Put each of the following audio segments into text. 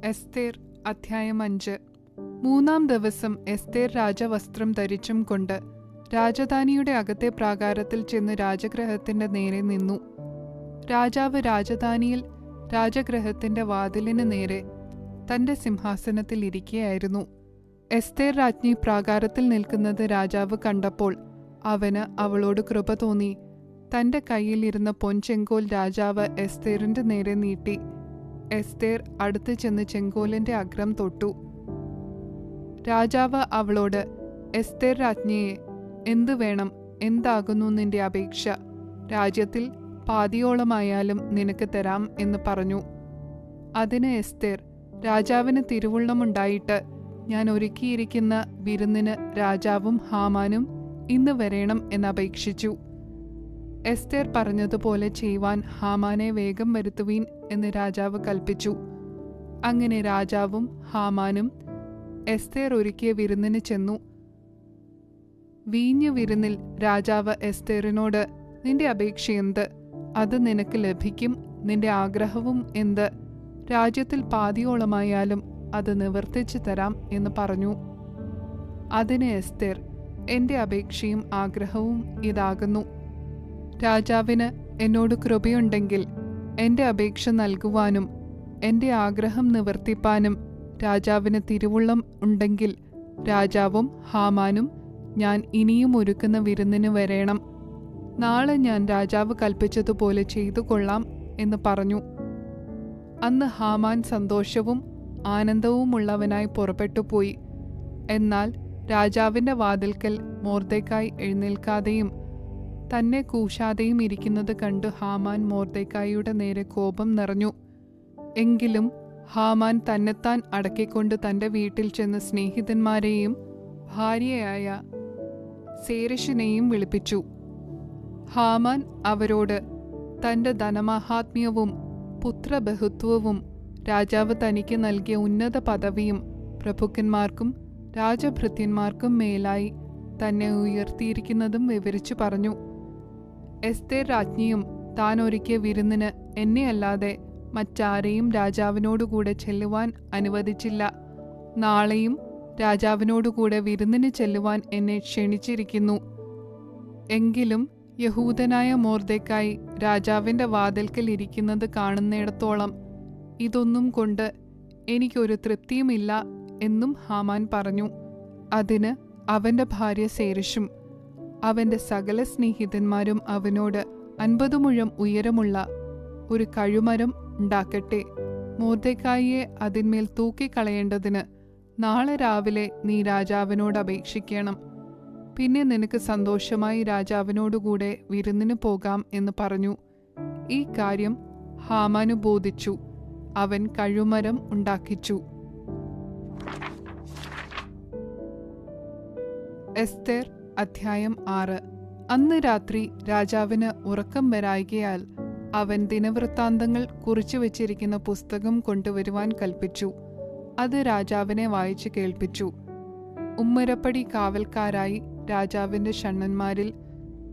എസ്തേർ അധ്യായം 5. 3-ാം ദിവസം എസ്തേർ രാജവസ്ത്രം ധരിച്ചും കൊണ്ട് രാജധാനിയുടെ അകത്തെ പ്രാകാരത്തിൽ ചെന്ന് രാജഗൃഹത്തിന്റെ നേരെ നിന്നു. രാജാവ് രാജധാനിയിൽ രാജഗൃഹത്തിന്റെ വാതിലിന് നേരെ തന്റെ സിംഹാസനത്തിൽ ഇരിക്കുകയായിരുന്നു. എസ്തേർ രാജ്ഞി പ്രാകാരത്തിൽ നിൽക്കുന്നത് രാജാവ് കണ്ടപ്പോൾ അവന് അവളോട് കൃപ തോന്നി. തന്റെ കയ്യിലിരുന്ന പൊൻചെങ്കോൽ രാജാവ് എസ്തേറിന്റെ നേരെ നീട്ടി. എസ്തേർ അടുത്ത് ചെന്ന് ചെങ്കോലിന്റെ അഗ്രം തൊട്ടു. രാജാവ് അവളോട്, എസ്തേർ രാജ്ഞിയെ, എന്തു വേണം? എന്താകുന്നു നിന്റെ അപേക്ഷ? രാജ്യത്തിൽ പാതിയോളമായാലും നിനക്ക് തരാം എന്ന് പറഞ്ഞു. അതിന് എസ്തേർ, രാജാവിന് തിരുവുള്ളമുണ്ടായിട്ട് ഞാൻ ഒരുക്കിയിരിക്കുന്ന വിരുന്നിന് രാജാവും ഹാമാനും ഇന്ന് വരേണം എന്നപേക്ഷിച്ചു. എസ്തേർ പറഞ്ഞതുപോലെ ചെയ്യുവാൻ ഹാമാനെ വേഗം വരുത്തുവീൻ എന്ന് രാജാവ് കൽപ്പിച്ചു. അങ്ങനെ രാജാവും ഹാമാനും എസ്തേർ ഒരുക്കിയ വിരുന്നിന് ചെന്നു. വീഞ്ഞു വിരുന്നിൽ രാജാവ് എസ്തേറിനോട്, നിന്റെ അപേക്ഷ എന്ത്? അത് നിനക്ക് ലഭിക്കും. നിന്റെ ആഗ്രഹവും എന്ത്? രാജ്യത്തിൽ പാതിയോളമായാലും അത് നിവർത്തിച്ചു തരാം എന്ന് പറഞ്ഞു. അതിന് എസ്തേർ, എന്റെ അപേക്ഷയും ആഗ്രഹവും ഇതാകുന്നു. രാജാവിന് എന്നോട് കൃപയുണ്ടെങ്കിൽ എന്റെ അപേക്ഷ നൽകുവാനും എന്റെ ആഗ്രഹം നിവർത്തിപ്പാനും രാജാവിന് തിരുവുള്ളം ഉണ്ടെങ്കിൽ രാജാവും ഹാമാനും ഞാൻ ഇനിയും ഒരുക്കുന്ന വിരുന്നിന് വരേണം. നാളെ ഞാൻ രാജാവ് കൽപ്പിച്ചതുപോലെ ചെയ്തു കൊള്ളാം എന്ന് പറഞ്ഞു. അന്ന് ഹാമാൻ സന്തോഷവും ആനന്ദവുമുള്ളവനായി പുറപ്പെട്ടുപോയി. എന്നാൽ രാജാവിന്റെ വാതിൽക്കൽ മൊർദെഖായി എഴുന്നേൽക്കാതെയും തന്നെ കൂശാതെയും ഇരിക്കുന്നത് കണ്ടു ഹാമാൻ മൊർദെഖായിയുടെ നേരെ കോപം നിറഞ്ഞു. എങ്കിലും ഹാമാൻ തന്നെത്താൻ അടക്കിക്കൊണ്ട് തന്റെ വീട്ടിൽ ചെന്ന് സ്നേഹിതന്മാരെയും ഭാര്യയായ സേരെഷിനെയും വിളിപ്പിച്ചു. ഹാമാൻ അവരോട് തന്റെ ധനമാഹാത്മ്യവും പുത്രബഹുത്വവും രാജാവ് തനിക്ക് നൽകിയ ഉന്നത പദവിയും പ്രഭുക്കന്മാർക്കും രാജഭൃത്യന്മാർക്കും മേലായി തന്നെ ഉയർത്തിയിരിക്കുന്നതും വിവരിച്ചു പറഞ്ഞു. എസ്തേർ രാജ്ഞിയും താൻ ഒരുക്കിയ വിരുന്നിന് എന്നെ അല്ലാതെ മറ്റാരെയും രാജാവിനോടുകൂടെ ചെല്ലുവാൻ അനുവദിച്ചില്ല. നാളെയും രാജാവിനോടുകൂടെ വിരുന്നിന് ചെല്ലുവാൻ എന്നെ ക്ഷണിച്ചിരിക്കുന്നു. എങ്കിലും യഹൂദനായ മൊർദെഖായി രാജാവിന്റെ വാതിൽക്കൽ ഇരിക്കുന്നത് കാണുന്നിടത്തോളം ഇതൊന്നും കൊണ്ട് എനിക്കൊരു തൃപ്തിയുമില്ല എന്നും ഹാമാൻ പറഞ്ഞു. അതിന് അവന്റെ ഭാര്യ സേരെഷും അവന്റെ സകല സ്നേഹിതന്മാരും അവനോട് 50 മുഴം ഉയരമുള്ള ഒരു കഴുമരം ഉണ്ടാക്കട്ടെ. മൊർദെഖായിയെ അതിന്മേൽ തൂക്കിക്കളയേണ്ടതിന് നാളെ രാവിലെ നീ രാജാവിനോട് അപേക്ഷിക്കണം. പിന്നെ നിനക്ക് സന്തോഷമായി രാജാവിനോടുകൂടെ വിരുന്നിന് പോകാം എന്ന് പറഞ്ഞു. ഈ കാര്യം ഹാമാനു ബോധിച്ചു. അവൻ കഴുമരം ഉണ്ടാക്കിച്ചു. എസ്തേർ അധ്യായം 6. അന്ന് രാത്രി രാജാവിന് ഉറക്കം വരായികയാൽ അവൻ ദിനവൃത്താന്തങ്ങൾ കുറിച്ചു വച്ചിരിക്കുന്ന പുസ്തകം കൊണ്ടുവരുവാൻ കൽപ്പിച്ചു. അത് രാജാവിനെ വായിച്ചു കേൾപ്പിച്ചു. ഉമ്മരപ്പടി കാവൽക്കാരായി രാജാവിന്റെ ഷണ്ഡന്മാരിൽ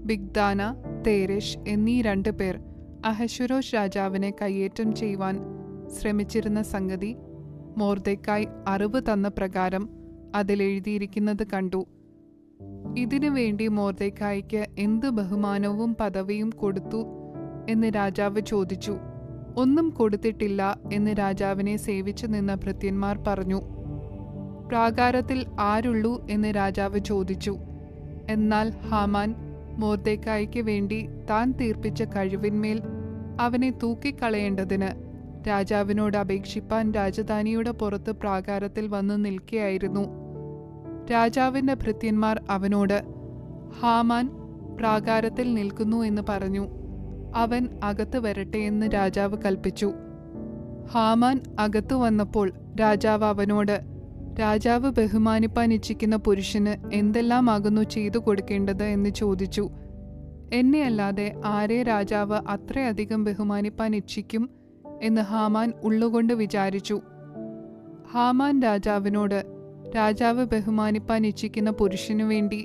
ബിഗ്ദാന, തേരെഷ് എന്നീ 2 പേർ അഹശ്വേരോശ് രാജാവിനെ കയ്യേറ്റം ചെയ്യുവാൻ ശ്രമിച്ചിരുന്ന സംഗതി മൊർദെഖായി അറിവ് തന്ന പ്രകാരം അതിലെഴുതിയിരിക്കുന്നത് കണ്ടു. ഇതിനു വേണ്ടി മൊർദെഖായിക്ക് എന്ത് ബഹുമാനവും പദവിയും കൊടുത്തു എന്ന് രാജാവ് ചോദിച്ചു. ഒന്നും കൊടുത്തിട്ടില്ല എന്ന് രാജാവിനെ സേവിച്ചു നിന്ന ഭൃത്യന്മാർ പറഞ്ഞു. പ്രാകാരത്തിൽ ആരുള്ളൂ എന്ന് രാജാവ് ചോദിച്ചു. എന്നാൽ ഹാമാൻ മൊർദെഖായിക്ക് വേണ്ടി താൻ തീർപ്പിച്ച കഴിവിന്മേൽ അവനെ തൂക്കിക്കളയേണ്ടതിന് രാജാവിനോട് അപേക്ഷിപ്പാൻ രാജധാനിയുടെ പുറത്ത് പ്രാകാരത്തിൽ വന്നു നിൽക്കുകയായിരുന്നു. രാജാവിന്റെ ഭൃത്യന്മാർ അവനോട്, ഹാമാൻ പ്രാകാരത്തിൽ നിൽക്കുന്നു എന്ന് പറഞ്ഞു. അവൻ അകത്ത് വരട്ടെ എന്ന് രാജാവ് കൽപ്പിച്ചു. ഹാമാൻ അകത്തു വന്നപ്പോൾ രാജാവ് അവനോട്, രാജാവ് ബഹുമാനിപ്പാൻ ഇച്ഛിക്കുന്ന പുരുഷന് എന്തെല്ലാമാകുന്നു ചെയ്തു കൊടുക്കേണ്ടത് എന്ന് ചോദിച്ചു. എന്നെ അല്ലാതെ ആരെ രാജാവ് അത്രയധികം ബഹുമാനിപ്പാൻ ഇച്ഛിക്കും എന്ന് ഹാമാൻ ഉള്ളുകൊണ്ട് വിചാരിച്ചു. ഹാമാൻ രാജാവിനോട്, രാജാവ് ബഹുമാനിപ്പാൻ ഇച്ഛിക്കുന്ന പുരുഷനു വേണ്ടി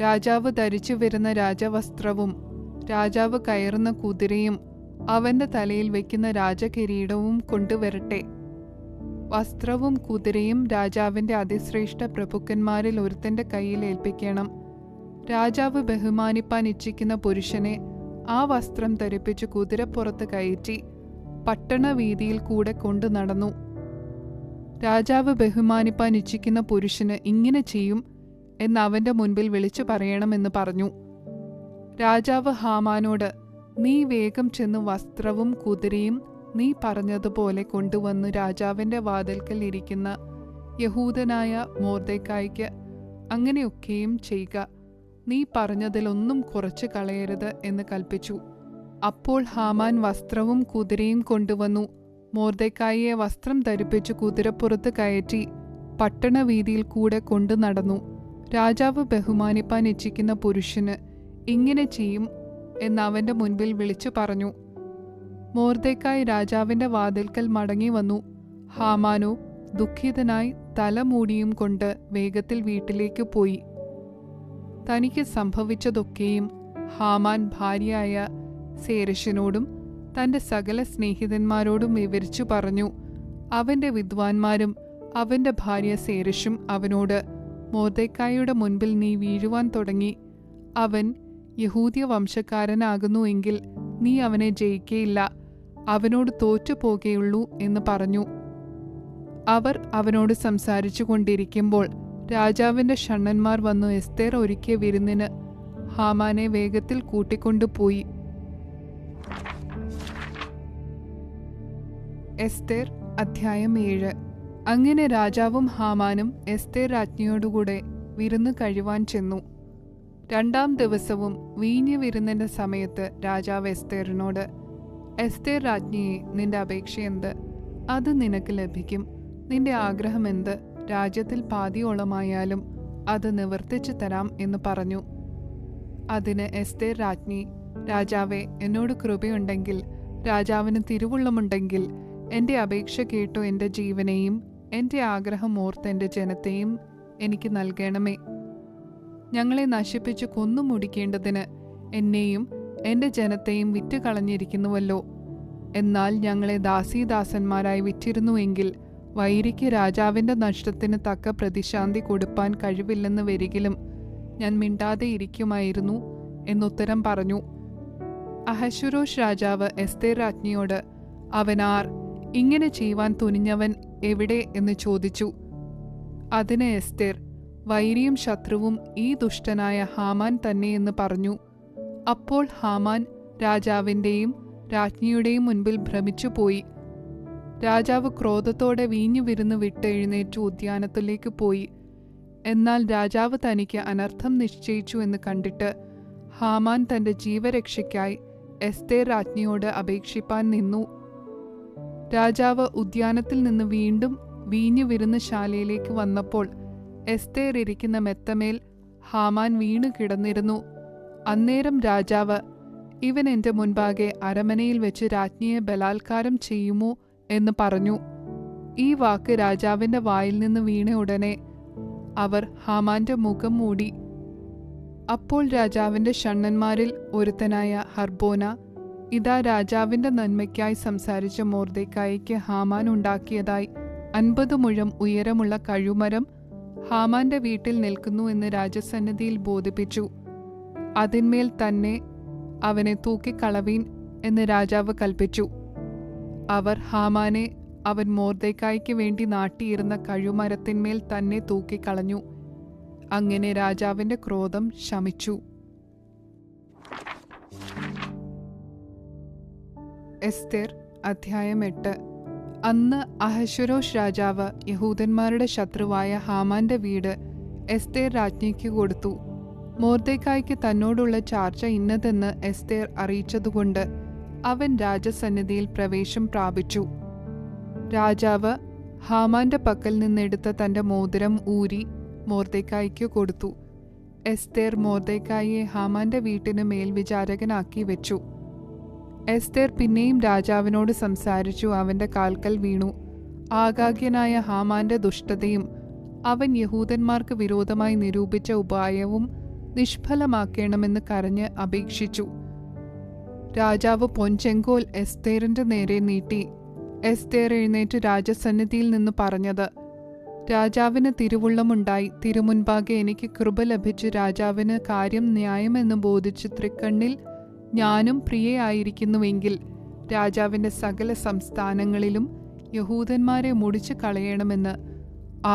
രാജാവ് ധരിച്ചു വരുന്ന രാജവസ്ത്രവും രാജാവ് കയറുന്ന കുതിരയും അവന്റെ തലയിൽ വയ്ക്കുന്ന രാജകിരീടവും കൊണ്ടുവരട്ടെ. വസ്ത്രവും കുതിരയും രാജാവിന്റെ അതിശ്രേഷ്ഠ പ്രഭുക്കന്മാരിൽ ഒരുത്തന്റെ കയ്യിൽ ഏൽപ്പിക്കണം. രാജാവ് ബഹുമാനിപ്പാൻ ഇച്ഛിക്കുന്ന പുരുഷനെ ആ വസ്ത്രം ധരിപ്പിച്ച് കുതിരപ്പുറത്ത് കയറ്റി പട്ടണവീതിയിൽ കൂടെ കൊണ്ടു നടന്നു. രാജാവ് ബഹുമാനിപ്പാൻ ഇച്ഛിക്കുന്ന പുരുഷന് ഇങ്ങനെ ചെയ്യും എന്ന് അവന്റെ മുൻപിൽ വിളിച്ചു പറയണമെന്ന് പറഞ്ഞു. രാജാവ് ഹാമാനോട്, നീ വേഗം ചെന്ന് വസ്ത്രവും കുതിരയും നീ പറഞ്ഞതുപോലെ കൊണ്ടുവന്നു രാജാവിന്റെ വാതിൽക്കൽ ഇരിക്കുന്ന യഹൂദനായ മൊർദെഖായിക്ക് അങ്ങനെയൊക്കെയും ചെയ്യുക. നീ പറഞ്ഞതിലൊന്നും കുറച്ചു കളയരുത് എന്ന് കൽപ്പിച്ചു. അപ്പോൾ ഹാമാൻ വസ്ത്രവും കുതിരയും കൊണ്ടുവന്നു. മൊർദെഖായിയെ വസ്ത്രം ധരിപ്പിച്ചു കുതിരപ്പുറത്ത് കയറ്റി പട്ടണവീതിയിൽ കൂടെ കൊണ്ടു നടന്നു. രാജാവ് ബഹുമാനിപ്പാൻ ഇച്ഛിക്കുന്ന പുരുഷന് ഇങ്ങനെ ചെയ്യും എന്ന് അവന്റെ മുൻപിൽ വിളിച്ചു പറഞ്ഞു. മൊർദെഖായി രാജാവിന്റെ വാതിൽക്കൽ മടങ്ങി വന്നു. ഹാമാനോ ദുഃഖിതനായി തലമൂടിയും കൊണ്ട് വേഗത്തിൽ വീട്ടിലേക്ക് പോയി. തനിക്ക് സംഭവിച്ചതൊക്കെയും ഹാമാൻ ഭാര്യയായ സേരശിനോടും തന്റെ സകല സ്നേഹിതന്മാരോടും വിവരിച്ചു പറഞ്ഞു. അവന്റെ വിദ്വാൻമാരും അവന്റെ ഭാര്യ സേരശും അവനോട്, മൊർദെഖായിയുടെ മുൻപിൽ നീ വീഴുവാൻ തുടങ്ങി. അവൻ യഹൂദ്യ വംശക്കാരനാകുന്നു എങ്കിൽ നീ അവനെ ജയിക്കയില്ല, അവനോട് തോറ്റുപോകുകയുള്ളൂ എന്ന് പറഞ്ഞു. അവർ അവനോട് സംസാരിച്ചു കൊണ്ടിരിക്കുമ്പോൾ രാജാവിന്റെ ഷണ്ഡന്മാർ വന്നു എസ്തേർ ഒരുക്കിയ വിരുന്നിന് ഹാമാനെ വേഗത്തിൽ കൂട്ടിക്കൊണ്ടുപോയി. എസ്തേർ അധ്യായം 7. അങ്ങനെ രാജാവും ഹാമാനും എസ്തേർ രാജ്ഞിയോടുകൂടെ വിരുന്ന് കഴിവാൻ ചെന്നു. 2-ാം ദിവസവും വീഞ്ഞ് വിരുന്നിന്റെ സമയത്ത് രാജാവ് എസ്തേറിനോട്, എസ്തേർ രാജ്ഞിയെ, നിന്റെ അപേക്ഷ എന്ത്? അത് നിനക്ക് ലഭിക്കും. നിന്റെ ആഗ്രഹം എന്ത്? രാജ്യത്തിൽ പാതിയോളമായാലും അത് നിവർത്തിച്ചു തരാം എന്ന് പറഞ്ഞു. അതിന് എസ്തേർ രാജ്ഞി, രാജാവേ, എന്നോട് കൃപയുണ്ടെങ്കിൽ, രാജാവിന് തിരുവുള്ളമുണ്ടെങ്കിൽ എൻ്റെ അപേക്ഷ കേട്ടു എൻ്റെ ജീവനെയും എൻ്റെ ആഗ്രഹം ഓർത്ത് എൻ്റെ ജനത്തെയും എനിക്ക് നൽകണമേ. ഞങ്ങളെ നശിപ്പിച്ചു കൊന്നു മുടിക്കേണ്ടതിന് എന്നെയും എൻ്റെ ജനത്തെയും വിറ്റുകളഞ്ഞിരിക്കുന്നുവല്ലോ. എന്നാൽ ഞങ്ങളെ ദാസീദാസന്മാരായി വിറ്റിരുന്നുവെങ്കിൽ വൈരിക്ക് രാജാവിൻ്റെ നഷ്ടത്തിന് തക്ക പ്രതിശാന്തി കൊടുപ്പാൻ കഴിവില്ലെന്ന് വരികിലും ഞാൻ മിണ്ടാതെ ഇരിക്കുമായിരുന്നു എന്നുത്തരം പറഞ്ഞു. അഹശ്വേരോശ് രാജാവ് എസ്തേർ രാജ്ഞിയോട്, അവനാർ, ഇങ്ങനെ ചെയ്യുവാൻ തുനിഞ്ഞവൻ എവിടെ എന്ന് ചോദിച്ചു. അതിന് എസ്തേർ, വൈരിയും ശത്രുവും ഈ ദുഷ്ടനായ ഹാമാൻ തന്നെയെന്ന് പറഞ്ഞു. അപ്പോൾ ഹാമാൻ രാജാവിൻ്റെയും രാജ്ഞിയുടെയും മുൻപിൽ ഭ്രമിച്ചുപോയി. രാജാവ് ക്രോധത്തോടെ വീഞ്ഞു വിരുന്ന് വിട്ട് എഴുന്നേറ്റു ഉദ്യാനത്തിലേക്ക് പോയി. എന്നാൽ രാജാവ് തനിക്ക് അനർത്ഥം നിശ്ചയിച്ചു എന്ന് കണ്ടിട്ട് ഹാമാൻ തന്റെ ജീവരക്ഷയ്ക്കായി എസ്തേർ രാജ്ഞിയോട് അപേക്ഷിപ്പാൻ നിന്നു. രാജാവ് ഉദ്യാനത്തിൽ നിന്ന് വീണ്ടും വീഞ്ഞു വിരുന്ന് ശാലയിലേക്ക് വന്നപ്പോൾ എസ്തേർ ഇരിക്കുന്ന മെത്തമേൽ ഹാമാൻ വീണു കിടന്നിരുന്നു. അന്നേരം രാജാവ്, ഇവൻ എൻ്റെ മുൻപാകെ അരമനയിൽ വെച്ച് രാജ്ഞിയെ ബലാത്കാരം ചെയ്യുമോ എന്ന് പറഞ്ഞു. ഈ വാക്ക് രാജാവിന്റെ വായിൽ നിന്ന് വീണ ഉടനെ അവർ ഹാമാന്റെ മുഖം മൂടി. അപ്പോൾ രാജാവിന്റെ ഷണ്ഡന്മാരിൽ ഒരുത്തനായ ഹർബോന, ഇതാ രാജാവിന്റെ നന്മയ്ക്കായി സംസാരിച്ച മൊർദെഖായിക്ക് ഹാമാൻ ഉണ്ടാക്കിയതായി 50 മുഴം ഉയരമുള്ള കഴുമരം ഹാമാന്റെ വീട്ടിൽ നിൽക്കുന്നു എന്ന് രാജസന്നിധിയിൽ ബോധിപ്പിച്ചു. അതിന്മേൽ തന്നെ അവനെ തൂക്കിക്കളവീൻ എന്ന് രാജാവ് കൽപ്പിച്ചു. അവർ ഹാമാനെ അവൻ മൊർദെഖായിക്ക് വേണ്ടി നാട്ടിയിരുന്ന കഴുമരത്തിന്മേൽ തന്നെ തൂക്കിക്കളഞ്ഞു. അങ്ങനെ രാജാവിന്റെ ക്രോധം ശമിച്ചു. എസ്തേർ അധ്യായം 8. അന്ന് അഹശ്വേരോശ് രാജാവ് യഹൂദന്മാരുടെ ശത്രുവായ ഹാമാന്റെ വീട് എസ്തേർ രാജ്ഞിക്ക് കൊടുത്തു. മൊർദെഖായിക്ക് തന്നോടുള്ള ചാർച്ച ഇന്നതെന്ന് എസ്തേർ അറിയിച്ചതുകൊണ്ട് അവൻ രാജസന്നിധിയിൽ പ്രവേശം പ്രാപിച്ചു. രാജാവ് ഹാമാന്റെ പക്കൽ നിന്നെടുത്ത തന്റെ മോതിരം ഊരി മൊർദെഖായിക്ക് കൊടുത്തു. എസ്തേർ മൊർദെഖായിയെ ഹാമാന്റെ വീട്ടിന് മേൽവിചാരകനാക്കി വെച്ചു. എസ്തേർ പിന്നെയും രാജാവിനോട് സംസാരിച്ചു അവന്റെ കാൽക്കൽ വീണു. ആഗാഗ്യനായ ഹാമാന്റെ ദുഷ്ടതയും അവൻ യഹൂദന്മാർക്ക് വിരോധമായി നിരൂപിച്ച ഉപായവും നിഷ്ഫലമാക്കണമെന്ന് കരഞ്ഞ് അപേക്ഷിച്ചു. രാജാവ് പൊൻചെങ്കോൽ എസ്തേറിന്റെ നേരെ നീട്ടി, എസ്തേർ എഴുന്നേറ്റ് രാജസന്നിധിയിൽ നിന്ന് പറഞ്ഞത്: രാജാവിന് തിരുവുള്ളമുണ്ടായി, തിരുമുൻപാകെ എനിക്ക് കൃപ ലഭിച്ചു രാജാവിന് കാര്യം ന്യായമെന്ന് ബോധിച്ച് തൃക്കണ്ണിൽ ഞാനും പ്രിയയായിരിക്കുന്നുവെങ്കിൽ രാജാവിൻ്റെ സകല സംസ്ഥാനങ്ങളിലും യഹൂദന്മാരെ മുടിച്ചു കളയണമെന്ന്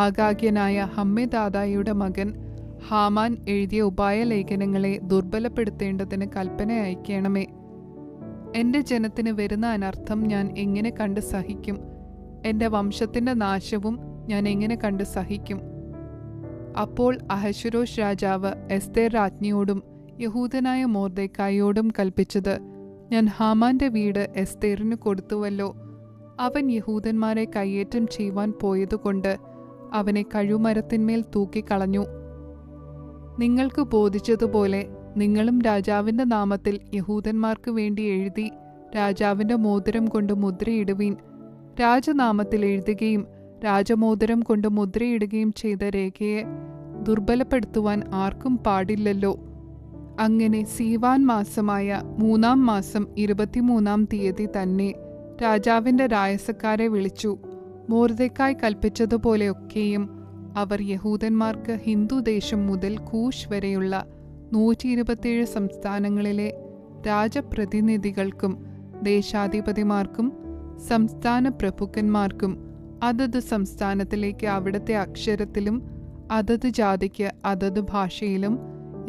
ആഗാഗ്യനായ ഹമ്മെദാദായുടെ മകൻ ഹാമാൻ എഴുതിയ ഉപായലേഖനങ്ങളെ ദുർബലപ്പെടുത്തേണ്ടതിന് കൽപ്പന അയക്കണമേ. എൻ്റെ ജനത്തിന് വരുന്ന അനർത്ഥം ഞാൻ എങ്ങനെ കണ്ട് സഹിക്കും? എൻ്റെ വംശത്തിൻ്റെ നാശവും ഞാൻ എങ്ങനെ കണ്ട് സഹിക്കും? അപ്പോൾ അഹശ്വേരോശ് രാജാവ് എസ്തേർ രാജ്ഞിയോടും യഹൂദനായ മൊർദെഖായിയോടും കൽപ്പിച്ചത്: ഞാൻ ഹാമാന്റെ വീട് എസ്തേറിന് കൊടുത്തുവല്ലോ. അവൻ യഹൂദന്മാരെ കയ്യേറ്റം ചെയ്യുവാൻ പോയതുകൊണ്ട് അവനെ കഴുമരത്തിന്മേൽ തൂക്കിക്കളഞ്ഞു. നിങ്ങൾക്ക് ബോധിച്ചതുപോലെ നിങ്ങളും രാജാവിൻ്റെ നാമത്തിൽ യഹൂദന്മാർക്ക് വേണ്ടി എഴുതി രാജാവിൻ്റെ മോതിരം കൊണ്ട് മുദ്രയിടുവീൻ. രാജനാമത്തിൽ എഴുതുകയും രാജമോതിരം കൊണ്ട് മുദ്രയിടുകയും ചെയ്ത രേഖയെ ദുർബലപ്പെടുത്തുവാൻ ആർക്കും പാടില്ലല്ലോ. അങ്ങനെ സീവാൻ മാസമായ 3-ാം മാസം 23-ാം തീയതി തന്നെ രാജാവിൻ്റെ രായസക്കാരെ വിളിച്ചു. മൊർദെഖായി കൽപ്പിച്ചതുപോലെയൊക്കെയും അവർ യഹൂദന്മാർക്ക് ഹിന്ദുദേശം മുതൽ കൂശ് വരെയുള്ള 127 സംസ്ഥാനങ്ങളിലെ രാജപ്രതിനിധികൾക്കും ദേശാധിപതിമാർക്കും സംസ്ഥാന പ്രഭുക്കന്മാർക്കും അതത് സംസ്ഥാനത്തിലേക്ക് അവിടുത്തെ അക്ഷരത്തിലും അതത് ജാതിക്ക് അതത് ഭാഷയിലും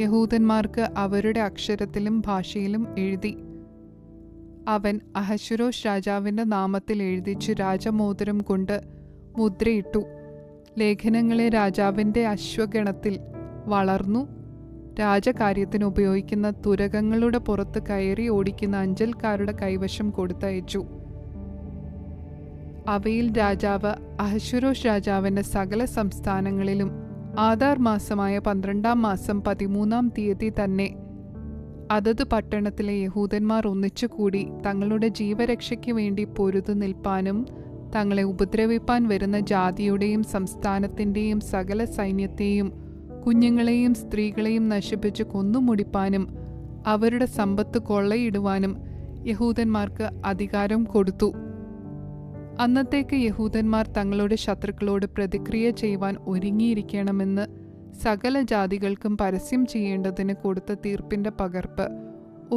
യഹൂദന്മാർക്ക് അവരുടെ അക്ഷരത്തിലും ഭാഷയിലും എഴുതി. അവൻ അഹശ്വേരോശ് രാജാവിൻ്റെ നാമത്തിൽ എഴുതിച്ചു രാജമോതിരം കൊണ്ട് മുദ്രയിട്ടു. ലേഖനങ്ങളെ രാജാവിൻ്റെ അശ്വഗണത്തിൽ വളർന്നു രാജകാര്യത്തിന് ഉപയോഗിക്കുന്ന തുരകങ്ങളുടെ പുറത്ത് കയറി ഓടിക്കുന്ന അഞ്ചൽക്കാരുടെ കൈവശം കൊടുത്തയച്ചു. അവയിൽ രാജാവ് അഹശ്വേരോശ് രാജാവിൻ്റെ സകല സംസ്ഥാനങ്ങളിലും ആദാർ മാസമായ 12-ാം മാസം 13-ാം തീയതി തന്നെ അതത് പട്ടണത്തിലെ യഹൂദന്മാർ ഒന്നിച്ചുകൂടി തങ്ങളുടെ ജീവരക്ഷയ്ക്ക് വേണ്ടി പൊരുതു നിൽപ്പാനും തങ്ങളെ ഉപദ്രവിപ്പാൻ വരുന്ന ജാതിയുടെയും സംസ്ഥാനത്തിൻ്റെയും സകല സൈന്യത്തെയും കുഞ്ഞുങ്ങളെയും സ്ത്രീകളെയും നശിപ്പിച്ച് കൊന്നുമുടിപ്പാനും അവരുടെ സമ്പത്ത് കൊള്ളയിടുവാനും യഹൂദന്മാർക്ക് അധികാരം കൊടുത്തു. അന്നത്തേക്ക് യഹൂദന്മാർ തങ്ങളുടെ ശത്രുക്കളോട് പ്രതിക്രിയ ചെയ്യുവാൻ ഒരുങ്ങിയിരിക്കണമെന്ന് സകല ജാതികൾക്കും പരസ്യം ചെയ്യേണ്ടതിന് കൊടുത്ത തീർപ്പിൻ്റെ പകർപ്പ്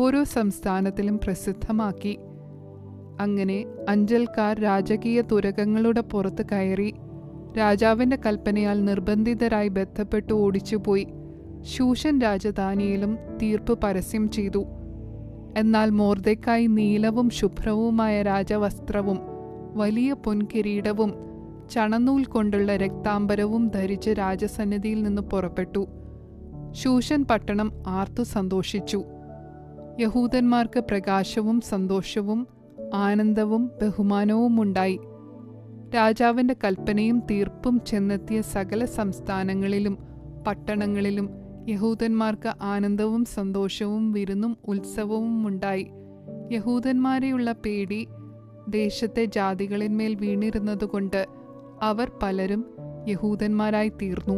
ഓരോ സംസ്ഥാനത്തിലും പ്രസിദ്ധമാക്കി. അങ്ങനെ അഞ്ചൽക്കാർ രാജകീയ തുരകങ്ങളുടെ പുറത്ത് കയറി രാജാവിൻ്റെ കൽപ്പനയാൽ നിർബന്ധിതരായി ബന്ധപ്പെട്ട് ഓടിച്ചുപോയി ശൂഷൻ രാജധാനിയിലും തീർപ്പ് പരസ്യം ചെയ്തു. എന്നാൽ മൊർദെഖായി നീലവും ശുഭ്രവുമായ രാജവസ്ത്രവും വലിയ പൊൻകിരീടവും ചണനൂൽ കൊണ്ടുള്ള രക്താംബരവും ധരിച്ച് രാജസന്നിധിയിൽ നിന്ന് പുറപ്പെട്ടു. ശൂഷൻ പട്ടണം ആർത്തു സന്തോഷിച്ചു. യഹൂദന്മാർക്ക് പ്രകാശവും സന്തോഷവും ആനന്ദവും ബഹുമാനവും ഉണ്ടായി. രാജാവിൻ്റെ കൽപ്പനയും തീർപ്പും ചെന്നെത്തിയ സകല സംസ്ഥാനങ്ങളിലും പട്ടണങ്ങളിലും യഹൂദന്മാർക്ക് ആനന്ദവും സന്തോഷവും വിരുന്നും ഉത്സവവും ഉണ്ടായി. യഹൂദന്മാരെയുള്ള പേടി ദേശത്തെ ജാതികളിന്മേൽ വീണിരുന്നതുകൊണ്ട് അവർ പലരും യഹൂദന്മാരായി തീർന്നു.